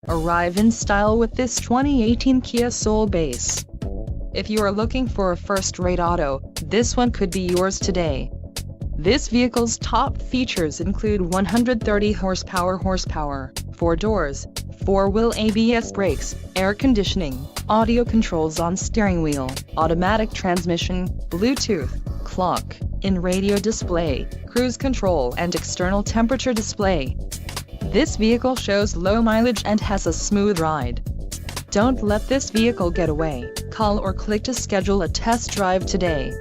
Arrive in style with this 2018 Kia Soul Base. If you are looking for a first-rate auto, this one could be yours today. This vehicle's top features include 130 horsepower, 4 doors, 4-wheel ABS brakes, air conditioning, audio controls on steering wheel, automatic transmission, Bluetooth, clock-in radio display, cruise control and external temperature display. This vehicle shows low mileage and has a smooth ride. Don't let this vehicle get away. Call or click to schedule a test drive today.